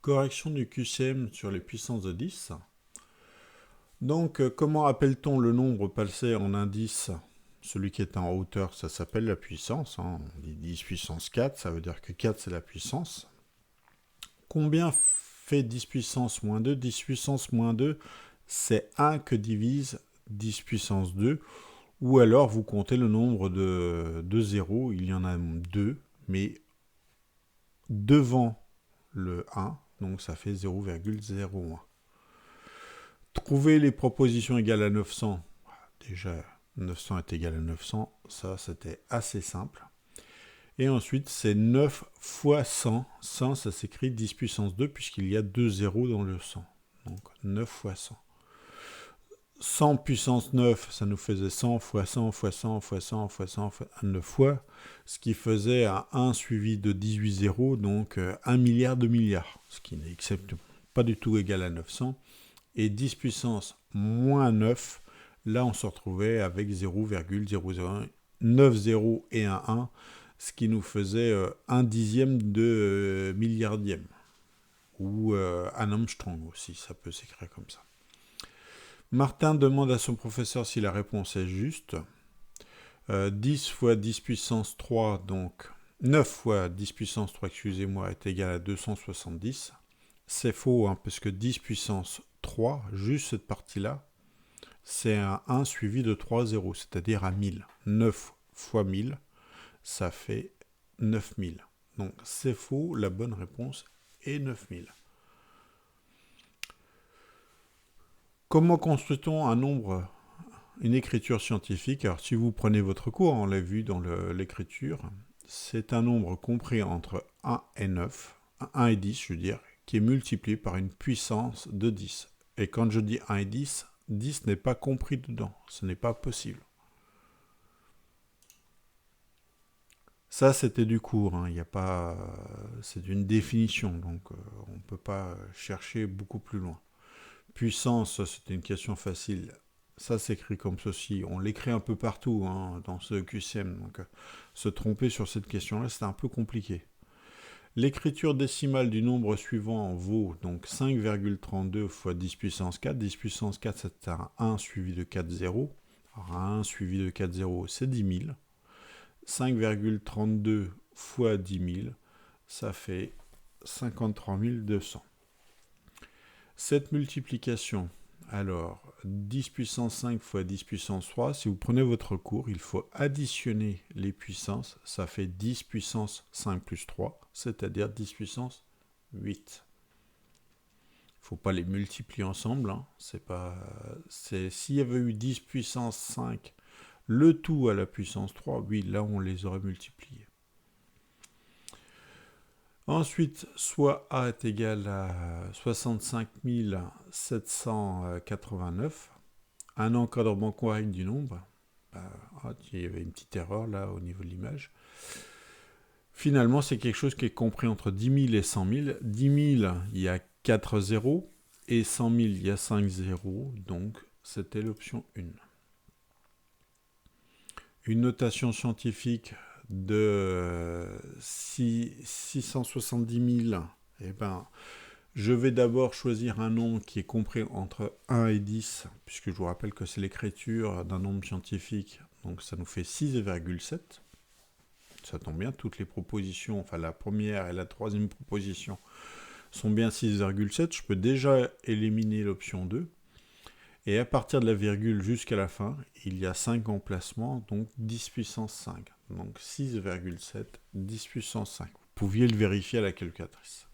Correction du QCM sur les puissances de 10. Donc, comment appelle-t-on le nombre passé en indice? Celui qui est en hauteur, ça s'appelle la puissance. On dit 10 puissance 4, ça veut dire que 4, c'est la puissance. Combien fait 10 puissance moins 2? 10 puissance moins 2, c'est 1 que divise 10 puissance 2. Ou alors, vous comptez le nombre de zéros. Il y en a 2, mais devant le 1, donc ça fait 0,01. Trouver les propositions égales à 900. Déjà, 900 est égal à 900. Ça, c'était assez simple. Et ensuite, c'est 9 fois 100. 100, ça s'écrit 10 puissance 2, puisqu'il y a 2 zéros dans le 100. Donc, 9 fois 100. 100 puissance 9, ça nous faisait 100 fois 100 fois 100 fois 100 fois 100 fois 9 fois, ce qui faisait un 1 suivi de 18 zéros, donc 1 milliard de milliards, ce qui n'est pas du tout égal à 900. Et 10 puissance moins 9, là on se retrouvait avec 0,001, 9 zéros et un 1, ce qui nous faisait 1 dixième de milliardième, ou un Armstrong aussi, ça peut s'écrire comme ça. Martin demande à son professeur si la réponse est juste. 10 fois 10 puissance 3, donc 9 fois 10 puissance 3, excusez-moi, est égal à 270. C'est faux, parce que 10 puissance 3, juste cette partie-là, c'est un 1 suivi de 3 zéros, c'est-à-dire à 1000. 9 fois 1000, ça fait 9000. Donc c'est faux, la bonne réponse est 9000. Comment construit-on un nombre, une écriture scientifique? Alors si vous prenez votre cours, on l'a vu dans l'écriture, c'est un nombre compris entre 1 et 9, 1 et 10 je veux dire, qui est multiplié par une puissance de 10. Et quand je dis 1 et 10, 10 n'est pas compris dedans, ce n'est pas possible. Ça, c'était du cours, y a pas, c'est une définition, donc on ne peut pas chercher beaucoup plus loin. Puissance, c'était une question facile. Ça s'écrit comme ceci. On l'écrit un peu partout dans ce QCM. Donc, se tromper sur cette question-là, c'est un peu compliqué. L'écriture décimale du nombre suivant vaut donc 5,32 fois 10 puissance 4. 10 puissance 4, c'est un 1 suivi de 4 zéros. Alors, un 1 suivi de 4 zéros, c'est 10 000. 5,32 fois 10 000, ça fait 53 200. Cette multiplication, alors 10 puissance 5 fois 10 puissance 3, si vous prenez votre cours, il faut additionner les puissances, ça fait 10 puissance 5 plus 3, c'est-à-dire 10 puissance 8. Il ne faut pas les multiplier ensemble, s'il y avait eu 10 puissance 5, le tout à la puissance 3, oui, là on les aurait multipliés. Ensuite, soit A est égal à 65 789, un encadrement correct du nombre. Il y avait une petite erreur là au niveau de l'image. Finalement, c'est quelque chose qui est compris entre 10 000 et 100 000. 10 000, il y a 4 zéros, et 100 000, il y a 5 zéros, donc c'était l'option 1. Une notation scientifique de 670 000, je vais d'abord choisir un nombre qui est compris entre 1 et 10, puisque je vous rappelle que c'est l'écriture d'un nombre scientifique, donc ça nous fait 6,7. Ça tombe bien, toutes les propositions, enfin la première et la troisième proposition sont bien 6,7. Je peux déjà éliminer l'option 2. Et à partir de la virgule jusqu'à la fin, il y a 5 emplacements, donc 10 puissance 5. Donc 6,7, 10 puissance 5. Vous pouviez le vérifier à la calculatrice.